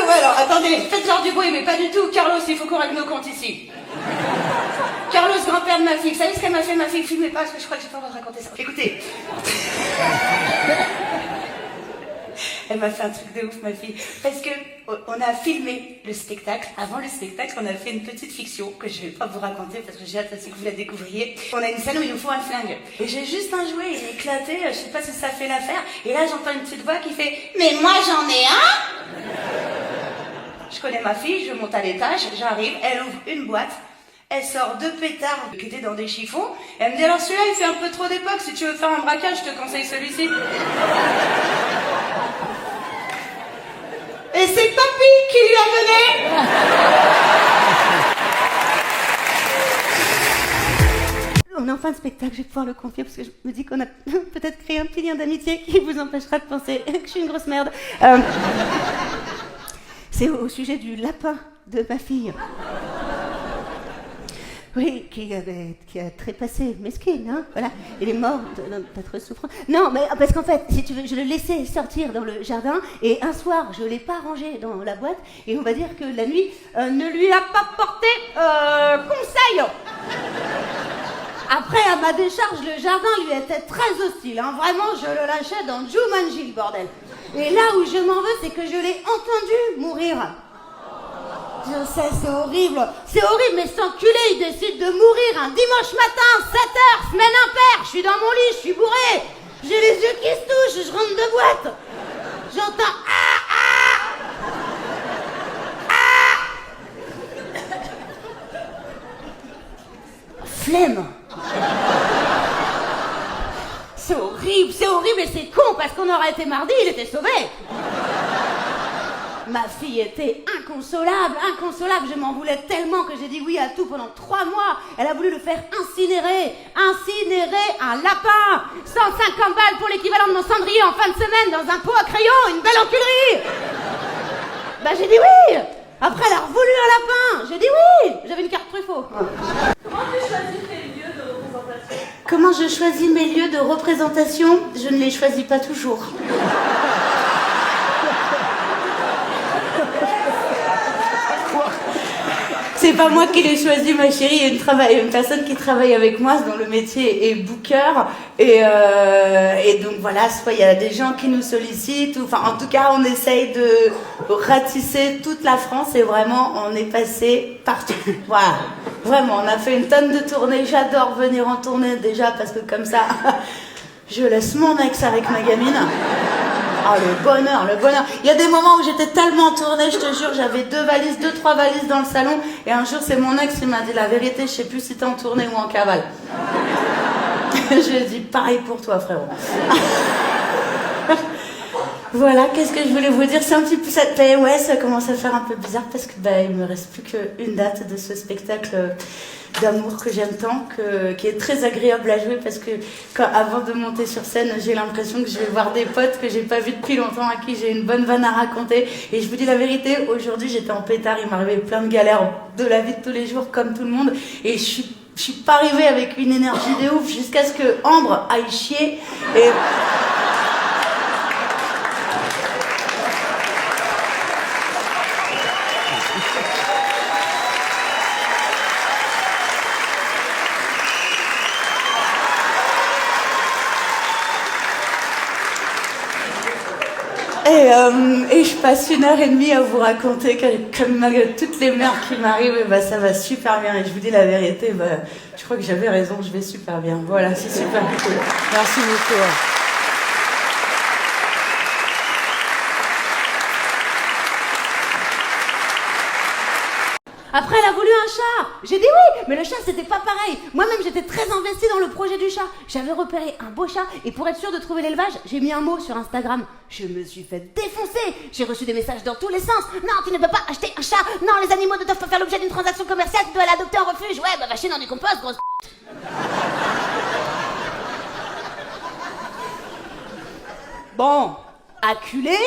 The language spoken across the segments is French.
ouais, alors, attendez, faites genre du bruit, mais pas du tout. Carlos, il faut qu'on règle nos comptes ici. Carlos, grand-père de ma fille, vous savez ce qu'elle m'a fait, ma fille? Filmez pas, parce que je crois que j'ai pas le droit de raconter ça. Écoutez. Elle m'a fait un truc de ouf, ma fille. Parce que on a filmé le spectacle. Avant le spectacle, on a fait une petite fiction que je vais pas vous raconter parce que j'ai hâte aussi que vous la découvriez. On a une scène où il nous faut un flingue. Et j'ai juste un jouet, il est éclaté, je sais pas si ça fait l'affaire. Et là, j'entends une petite voix qui fait « Mais moi, j'en ai un !» Je connais ma fille, je monte à l'étage, j'arrive, elle ouvre une boîte. Elle sort 2 pétards qui étaient dans des chiffons. Elle me dit alors celui-là il fait un peu trop d'époque, si tu veux faire un braquage, je te conseille celui-ci. Et c'est papy qui lui a donné. On est en fin de spectacle, je vais pouvoir le confier parce que je me dis qu'on a peut-être créé un petit lien d'amitié qui vous empêchera de penser que je suis une grosse merde. C'est au sujet du lapin de ma fille. Oui, qui a trépassé, mesquine, hein, voilà. Il est mort d'atroce souffrance. Non, mais parce qu'en fait, si tu veux, je le laissais sortir dans le jardin et un soir, je l'ai pas rangé dans la boîte et on va dire que la nuit ne lui a pas porté conseil. Après, à ma décharge, le jardin lui était très hostile, hein. Vraiment, je le lâchais dans Jumanji, le bordel. Et là où je m'en veux, c'est que je l'ai entendu mourir. Je sais, c'est horrible, mais cet enculé, il décide de mourir un dimanche matin, 7h, semaine impaire, je suis dans mon lit, je suis bourré, j'ai les yeux qui se touchent, je rentre de boîte, j'entends flemme. C'est horrible et c'est con parce qu'on aurait été mardi, il était sauvé. Ma fille était inconsolable, je m'en voulais tellement que j'ai dit oui à tout pendant 3 mois. Elle a voulu le faire incinérer un lapin. 150 balles pour l'équivalent de mon cendrier en fin de semaine dans un pot à crayon, une belle enculerie. Bah j'ai dit oui. Après elle a revoulu un lapin, j'ai dit oui. J'avais une carte Truffaut. Comment tu choisis tes lieux de représentation? Comment je choisis mes lieux de représentation? Je ne les choisis pas toujours. C'est pas moi qui l'ai choisi, ma chérie. Il y a une personne qui travaille avec moi dont le métier est booker. Et donc voilà, soit il y a des gens qui nous sollicitent, ou, enfin en tout cas on essaye de ratisser toute la France et vraiment on est passé partout. Voilà, vraiment, on a fait une tonne de tournées. J'adore venir en tournée déjà parce que comme ça, je laisse mon ex avec ma gamine. Ah, le bonheur. Il y a des moments où j'étais tellement tournée, je te jure, j'avais 2-3 valises dans le salon. Et un jour, c'est mon ex qui m'a dit la vérité, je sais plus si t'es en tournée ou en cavale. Je lui ai dit pareil pour toi, frérot. Voilà, qu'est-ce que je voulais vous dire? C'est un petit peu ça. Ouais, ça commence à faire un peu bizarre parce que il me reste plus qu'une date de ce spectacle d'amour que j'aime tant, qui est très agréable à jouer parce que avant de monter sur scène, j'ai l'impression que je vais voir des potes que j'ai pas vus depuis longtemps, à qui j'ai une bonne vanne à raconter. Et je vous dis la vérité, aujourd'hui j'étais en pétard, il m'arrivait plein de galères de la vie de tous les jours comme tout le monde, et je suis pas arrivée avec une énergie de ouf jusqu'à ce que Ambre aille chier et... Et je passe 1h30 à vous raconter que malgré toutes les merdes qui m'arrivent, ça va super bien. Et je vous dis la vérité, je crois que j'avais raison, je vais super bien. Voilà, c'est super cool. Merci beaucoup. Après, elle a voulu un chat. J'ai dit oui, mais le chat, c'était pas pareil. Moi-même, j'étais très investie dans le projet du chat. J'avais repéré un beau chat et pour être sûre de trouver l'élevage, j'ai mis un mot sur Instagram. Je me suis fait défoncer. J'ai reçu des messages dans tous les sens. Non, tu ne peux pas acheter un chat. Non, les animaux ne doivent pas faire l'objet d'une transaction commerciale. Tu dois l'adopter en refuge. Ouais, va chier dans du compost, grosse Bon, acculé,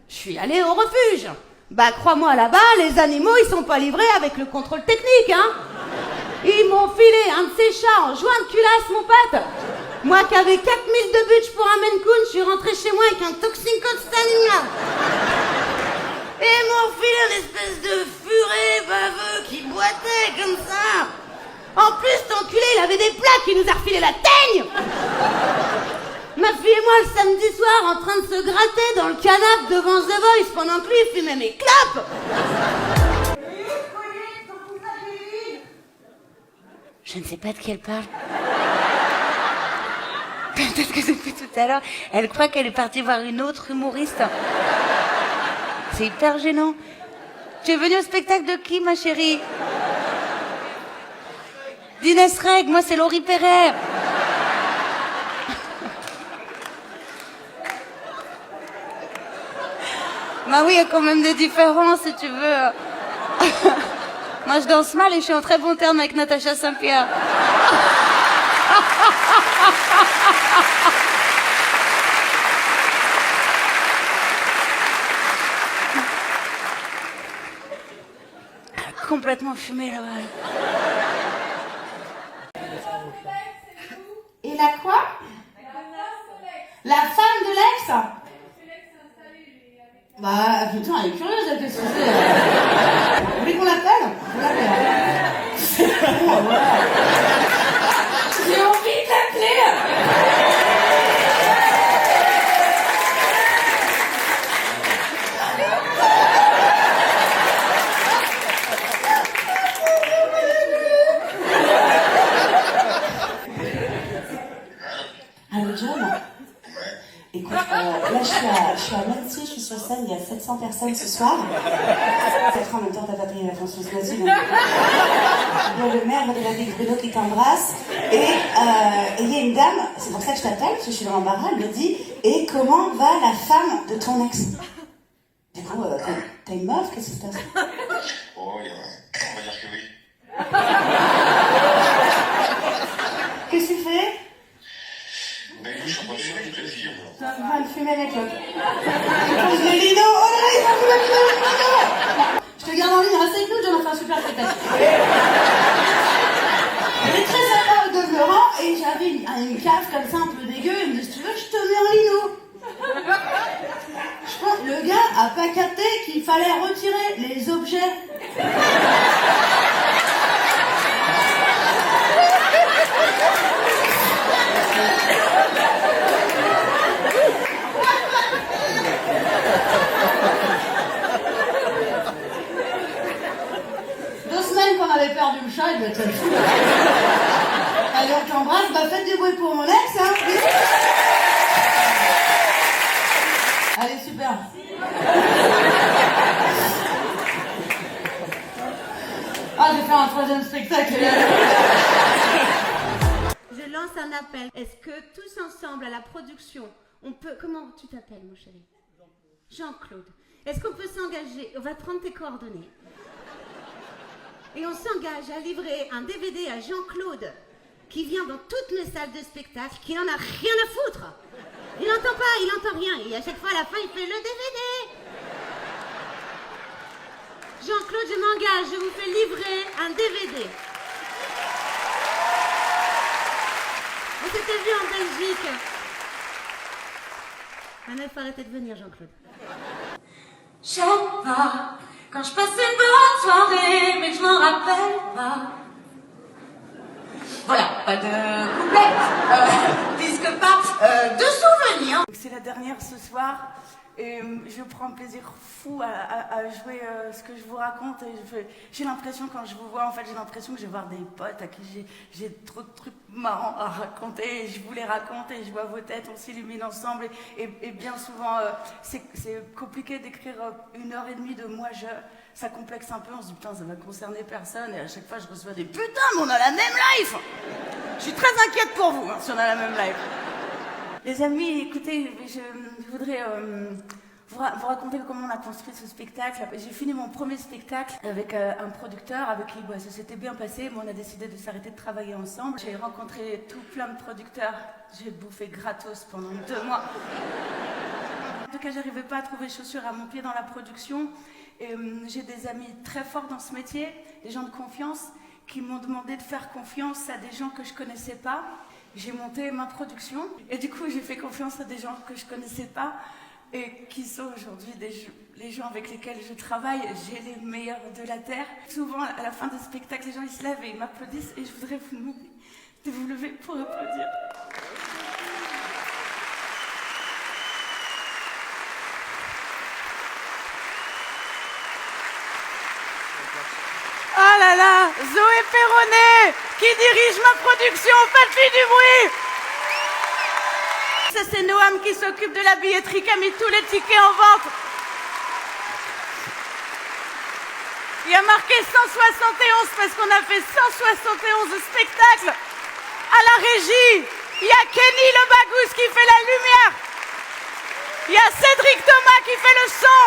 je suis allée au refuge. Crois-moi, là-bas, les animaux, ils sont pas livrés avec le contrôle technique, hein. Ils m'ont filé un de ces chats en joint de culasse, mon pote. Moi qui avais 4000 de budget pour un Maine Coon, je suis rentrée chez moi avec un toxicostaline. Et ils m'ont filé une espèce de furet baveux qui boitait comme ça. En plus, cet enculé, il avait des plaques, il nous a refilé la teigne. Ma fille et moi, le samedi soir, en train de se gratter dans le canapé devant The Voice pendant que lui, il fumait mes clopes. Je ne sais pas de qui elle parle. Peut-être que depuis tout à l'heure, elle croit qu'elle est partie voir une autre humoriste. C'est hyper gênant. Tu es venue au spectacle de qui, ma chérie? d'Inès Reg, moi c'est Laurie Perret. Bah oui, il y a quand même des différences, si tu veux. Moi, je danse mal et je suis en très bon terme avec Natacha Saint-Pierre. Complètement fumée là-bas. Et la quoi? La femme de l'ex? Bah, putain, elle est curieuse, elle, qu'est-ce que c'est? Vous voulez qu'on l'appelle? On l'appelle. C'est bon, voilà. J'ai envie de l'appeler. Allô, John? Écoute, là je suis à Nancy, je suis sur scène, il y a 700 personnes ce soir. Peut-être en même temps t'as pas payé la Françoise Nazie. Il y a le maire de la ville Bruno qui t'embrasse. Et il y a une dame, c'est pour ça que je t'appelle, parce que je suis dans l'embarras, elle me dit, et comment va la femme de ton ex? Du coup, t'as une meuf, qu'est-ce qui se passe? Oh, on va dire que oui. Qu'est-ce que tu fais? Ben écoute, je suis en train de fumer du plaisir. Tu es en train de fumer la clope. Je pose les linos, oh là là, il va fumer les linos. Je te garde en ligne, reste avec nous, j'en ai fait un super spectacle. Elle est très sympa au demeurant, et j'avais une cave comme ça un peu dégueu, il me dit, si tu veux, je te mets en lino. Je pense que le gars a pas capté qu'il fallait retirer les objets. 2 semaines qu'on avait perdu le chat, il doit être fou. Allez, on t'embrasse, bah faites du bruit pour mon ex, hein. Allez, super. Ah, je vais faire un 3e spectacle. Je lance un appel. Est-ce que tous ensemble à la production, on peut... Comment tu t'appelles, mon chéri? Jean-Claude. Est-ce qu'on peut s'engager? On va prendre tes coordonnées. Et on s'engage à livrer un DVD à Jean-Claude qui vient dans toutes les salles de spectacle, qui n'en a rien à foutre. Il n'entend pas, il n'entend rien. Et à chaque fois, à la fin, il fait le DVD. Jean-Claude, je m'engage, je vous fais livrer un DVD. On s'était vu en Belgique. Maintenant, il faut arrêter de venir, Jean-Claude. J'aime pas quand je passe une bonne soirée, mais que je m'en rappelle pas. Voilà, pas de couplet, disque pas de souvenirs. C'est la dernière ce soir et je prends un plaisir fou à jouer ce que je vous raconte. Et j'ai l'impression, quand je vous vois, en fait, j'ai l'impression que je vais voir des potes à qui j'ai trop de trucs marrants à raconter. Et je vous les raconte et je vois vos têtes, on s'illumine ensemble. Et bien souvent, c'est compliqué d'écrire 1h30 de moi ça complexe un peu, on se dit putain ça va concerner personne et à chaque fois je reçois des putain mais on a la même life. Je suis très inquiète pour vous si on a la même life. Les amis, écoutez, je voudrais vous raconter comment on a construit ce spectacle. J'ai fini mon premier spectacle avec un producteur avec qui ça s'était bien passé, mais on a décidé de s'arrêter de travailler ensemble. J'ai rencontré tout plein de producteurs, j'ai bouffé gratos pendant 2 mois. En tout cas, j'arrivais pas à trouver chaussures à mon pied dans la production. Et j'ai des amis très forts dans ce métier, des gens de confiance, qui m'ont demandé de faire confiance à des gens que je connaissais pas. J'ai monté ma production et du coup j'ai fait confiance à des gens que je connaissais pas. et qui sont aujourd'hui les gens avec lesquels je travaille. J'ai les meilleurs de la Terre. Souvent, à la fin du spectacle, les gens ils se lèvent et ils m'applaudissent et je voudrais vous demander de vous lever pour applaudir. Oh là là, Zoé Perronnet, qui dirige ma production, faites-lui du bruit. Ça c'est Noam qui s'occupe de la billetterie, qui a mis tous les tickets en vente. Il y a marqué 171 parce qu'on a fait 171 spectacles. À la régie, il y a Kenny Le Bagous qui fait la lumière. Il y a Cédric Thomas qui fait le son.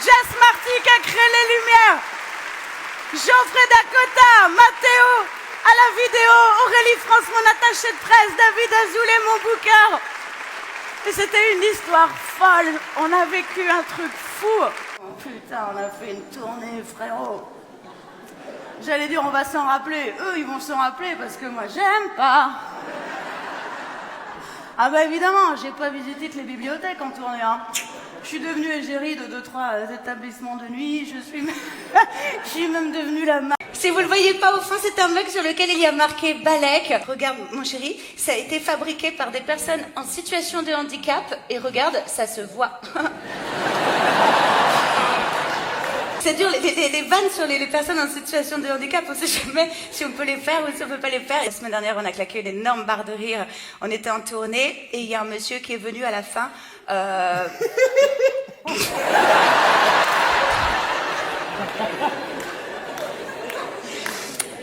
Jess Marty qui a créé les lumières. Geoffrey Dakota, Mathéo à la vidéo, Aurélie France, mon attachée de presse, David Azoulay, mon booker. Et c'était une histoire folle. On a vécu un truc fou. Oh putain, on a fait une tournée, frérot. J'allais dire on va s'en rappeler. Eux, ils vont s'en rappeler parce que moi, j'aime pas. Ah bah évidemment, j'ai pas visité que les bibliothèques en tournée. Hein. Je suis devenue égérie de 2-3 établissements de nuit. Je suis même devenue la Si vous le voyez pas au fond, c'est un mug sur lequel il y a marqué Balek. Regarde, mon chéri, ça a été fabriqué par des personnes en situation de handicap. Et regarde, ça se voit. C'est dur, les vannes sur les personnes en situation de handicap, on sait jamais si on peut les faire ou si on peut pas les faire. La semaine dernière, on a claqué une énorme barre de rire. On était en tournée et il y a un monsieur qui est venu à la fin.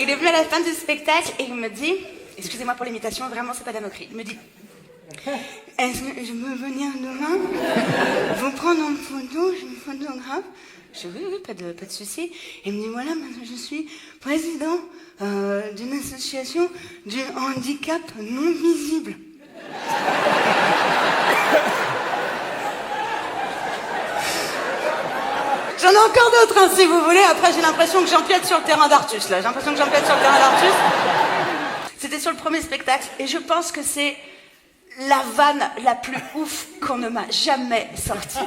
Il est venu à la fin du spectacle et il me dit, excusez-moi pour l'imitation, vraiment c'est pas de la moquerie. Il me dit, est-ce que je peux venir demain vous prendre en photo, je suis photographe. Je dis oui, pas de souci. Il me dit voilà, je suis président d'une association du handicap non visible. J'en ai encore d'autres, hein, si vous voulez. Après, j'ai l'impression que j'empiète sur le terrain d'Artus, là. J'ai l'impression que j'empiète sur le terrain d'Artus. C'était sur le premier spectacle, et je pense que c'est la vanne la plus ouf qu'on ne m'a jamais sortie.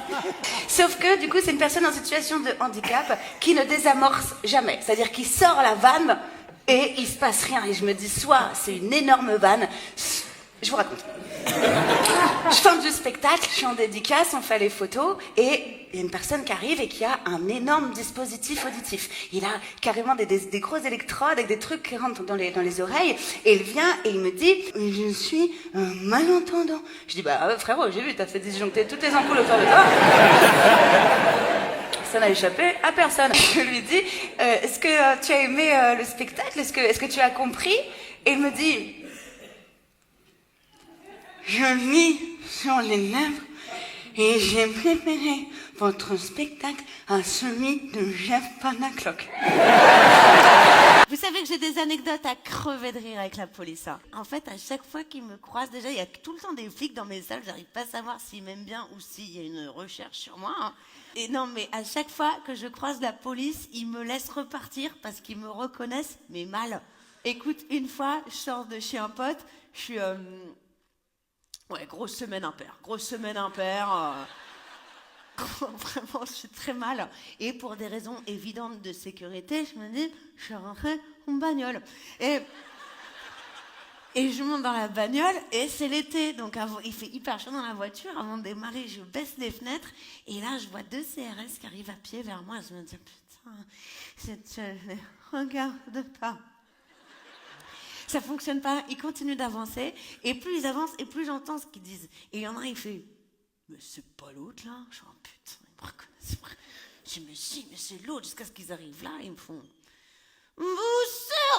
Sauf que, du coup, c'est une personne en situation de handicap qui ne désamorce jamais. C'est-à-dire qu'il sort la vanne et il se passe rien. Et je me dis, soit c'est une énorme vanne. Je vous raconte. Je forme du spectacle, je suis en dédicace, on fait les photos et il y a une personne qui arrive et qui a un énorme dispositif auditif. Il a carrément des gros électrodes avec des trucs qui rentrent dans les oreilles et il vient et il me dit « Je suis malentendant ». Je dis « Bah frérot, j'ai vu, t'as fait disjoncter toutes les ampoules autour de toi. » Ça n'a échappé à personne. Je lui dis « Est-ce que tu as aimé le spectacle ? Est-ce que tu as compris ?» Et il me dit « Je lis sur les lèvres et j'ai préféré votre spectacle à celui de Jeff Panaclock. » Vous savez que j'ai des anecdotes à crever de rire avec la police. Hein. En fait, à chaque fois qu'ils me croisent, déjà, il y a tout le temps des flics dans mes salles. J'arrive pas à savoir s'ils m'aiment bien ou s'il y a une recherche sur moi. Hein. Et non, mais à chaque fois que je croise la police, ils me laissent repartir parce qu'ils me reconnaissent, mais mal. Écoute, une fois, je sors de chez un pote, je suis... Ouais, grosse semaine impair. Vraiment, je suis très mal. Et pour des raisons évidentes de sécurité, je me dis, je vais rentrer en bagnole. Et je monte dans la bagnole et c'est l'été. Donc il fait hyper chaud dans la voiture. Avant de démarrer, je baisse les fenêtres. Et là, je vois 2 CRS qui arrivent à pied vers moi. Je me dis, putain, je les regarde pas. Ça fonctionne pas, ils continuent d'avancer, et plus ils avancent, et plus j'entends ce qu'ils disent. Et il y en a un, il fait, mais c'est pas l'autre là? Je suis oh putain, ils me reconnaissent. Je dis, mais si, mais c'est l'autre, jusqu'à ce qu'ils arrivent là, ils me font, vous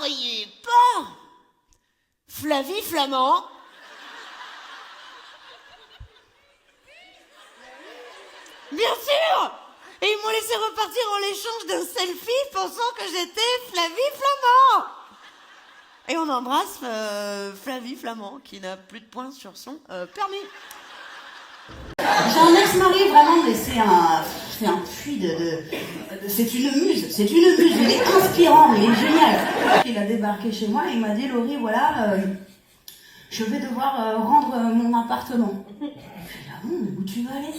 seriez pas Flavie Flamand? Bien sûr! Et ils m'ont laissé repartir en l'échange d'un selfie pensant que j'étais Flavie Flamand! Et on embrasse Flavie Flamand, qui n'a plus de points sur son permis. J'ai un ex-mari, vraiment, mais c'est un puits c'est une muse, il est inspirant, il est génial. Il a débarqué chez moi et il m'a dit, Laurie, voilà, je vais devoir rendre mon appartement. Je dis, ah bon? où tu vas aller?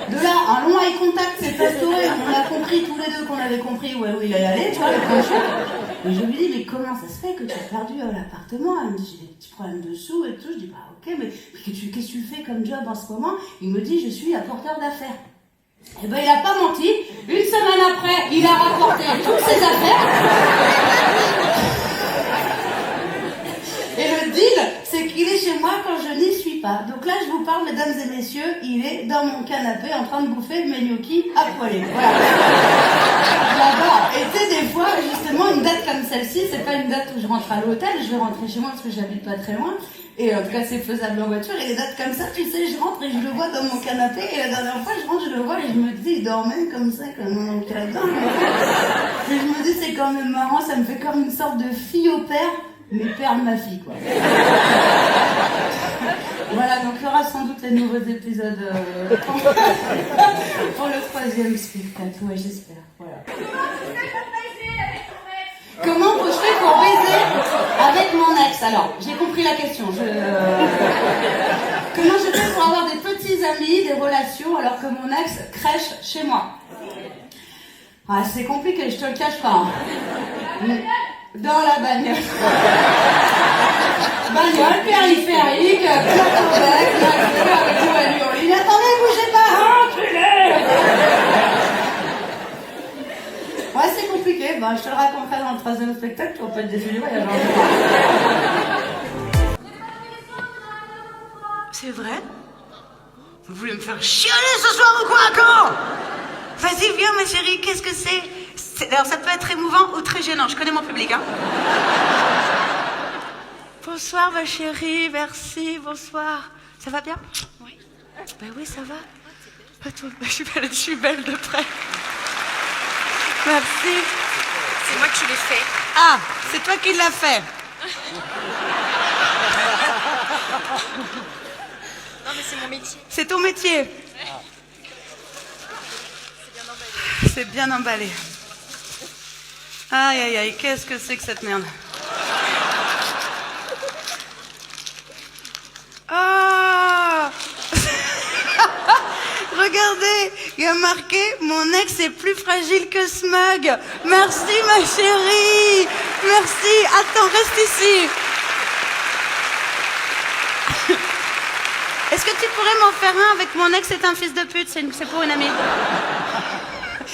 De là, un long eye contact s'est instauré, on a compris tous les deux qu'on avait compris où il allait aller, tu vois, le grand choc. Et je lui dis, mais comment ça se fait que tu as perdu l'appartement? Elle me dit, j'ai des petits problèmes de sous et tout. Je dis, bah ok, mais qu'est-ce que tu fais comme job en ce moment? Il me dit, je suis apporteur d'affaires. Eh ben, il a pas menti. Une semaine après, il a rapporté toutes ses affaires. Et le deal, c'est qu'il est chez moi quand je n'y suis pas. Donc là, je vous parle, mesdames et messieurs, il est dans mon canapé en train de bouffer mes gnocchis à poêler. Voilà. J'adore. Et tu sais, des fois, justement, une date comme celle-ci, c'est pas une date où je rentre à l'hôtel, je vais rentrer chez moi parce que j'habite pas très loin. Et en tout cas, c'est faisable en voiture. Et les dates comme ça, tu sais, je rentre et je le vois dans mon canapé. Et la dernière fois, je rentre, je le vois et je me dis, il dormait comme ça, comme mon oncle Adam. Et je me dis, c'est quand même marrant, ça me fait comme une sorte de fille au père, mais père de ma fille, quoi. Voilà, donc il y aura sans doute les nouveaux épisodes pour le 3e spectacle. Ouais, j'espère. Voilà. Comment je fais pour baiser avec mon ex? Alors, j'ai compris la question. Comment je fais pour avoir des petits amis, des relations, alors que mon ex crèche chez moi? Ah, c'est compliqué, je te le cache pas. Dans la bagnole. Bagnole, périphérique, plateau bec, avec tout à Lyon. Il attendait, bougez pas, enculé! Ouais, c'est compliqué. Ben, je te le raconterai dans le 3e spectacle, tu vas pas être déçu du voyage. C'est vrai? Vous voulez me faire chialer ce soir ou quoi, encore? Vas-y, viens, ma chérie, qu'est-ce que c'est? Alors, ça peut être émouvant ou très gênant. Je connais mon public, hein. Bonsoir, ma chérie, merci, bonsoir. Ça va bien? Oui. Ben oui, ça va. Je suis belle de près. Merci. C'est moi qui l'ai fait. Ah, c'est toi qui l'as fait. Non, mais c'est mon métier. C'est ton métier. C'est bien emballé. Aïe, aïe, aïe, qu'est-ce que c'est que cette merde? Ah. Regardez, il y a marqué « Mon ex est plus fragile que Smug ». Merci, ma chérie. Merci. Attends, reste ici. Est-ce que tu pourrais m'en faire un avec mon ex est un fils de pute? C'est pour une amie.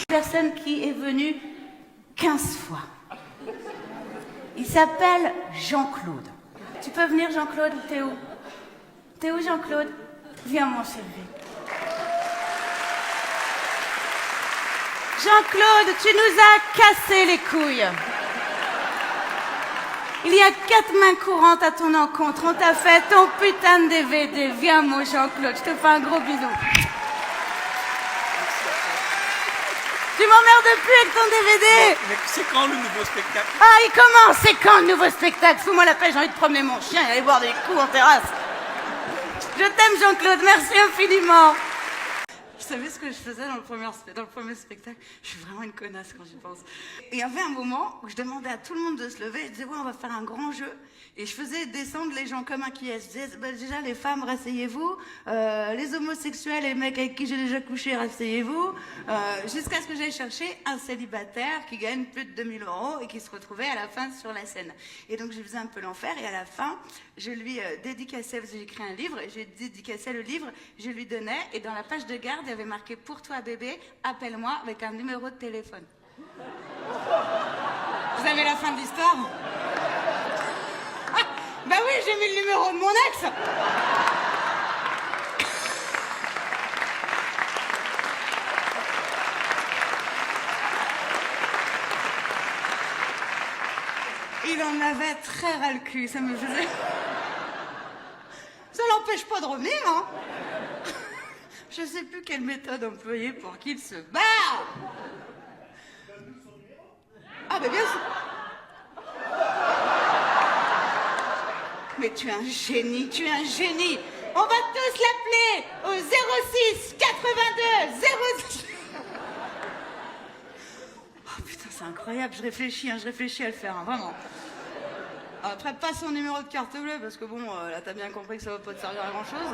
Personne qui est venue 15 fois. Il s'appelle Jean-Claude. Tu peux venir, Jean-Claude? T'es où? T'es où, Jean-Claude? Viens, mon chéri. Jean-Claude, tu nous as cassé les couilles. Il y a 4 mains courantes à ton encontre. On t'a fait ton putain de DVD. Viens, mon Jean-Claude, je te fais un gros bisou. Tu m'emmerdes plus avec ton DVD. Mais c'est quand le nouveau spectacle? Ah, il commence. C'est quand le nouveau spectacle? Fous-moi la paix, j'ai envie de promener mon chien et aller boire des coups en terrasse. Je t'aime, Jean-Claude, merci infiniment. Vous savez ce que je faisais dans le premier spectacle? Je suis vraiment une connasse quand j'y pense. Et il y avait un moment où je demandais à tout le monde de se lever et je disais, ouais, on va faire un grand jeu. Et je faisais descendre les gens comme un qui est. Je disais, bah, déjà, les femmes, rasseyez-vous. Les homosexuels et les mecs avec qui j'ai déjà couché, rasseyez-vous. Jusqu'à ce que j'aille chercher un célibataire qui gagne plus de 2000 € et qui se retrouvait à la fin sur la scène. Et donc, je faisais un peu l'enfer. Et à la fin, je lui dédicaçais, parce que j'ai écrit un livre, et je lui dédicaçais le livre, je lui donnais. Et dans la page de garde, il y avait marqué « Pour toi, bébé, appelle-moi » avec un numéro de téléphone. Vous avez la fin de l'histoire? Bah oui, j'ai mis le numéro de mon ex. Il en avait très ras le cul, ça me faisait... Ça l'empêche pas de revenir, hein. Je sais plus quelle méthode employer pour qu'il se barre. Ah bah bien sûr. Mais tu es un génie, tu es un génie. On va tous l'appeler au 06 82 06. Oh putain, c'est incroyable, je réfléchis à le faire, hein, vraiment. Après, pas son numéro de carte bleue, parce que bon, là, t'as bien compris que ça va pas te servir à grand chose.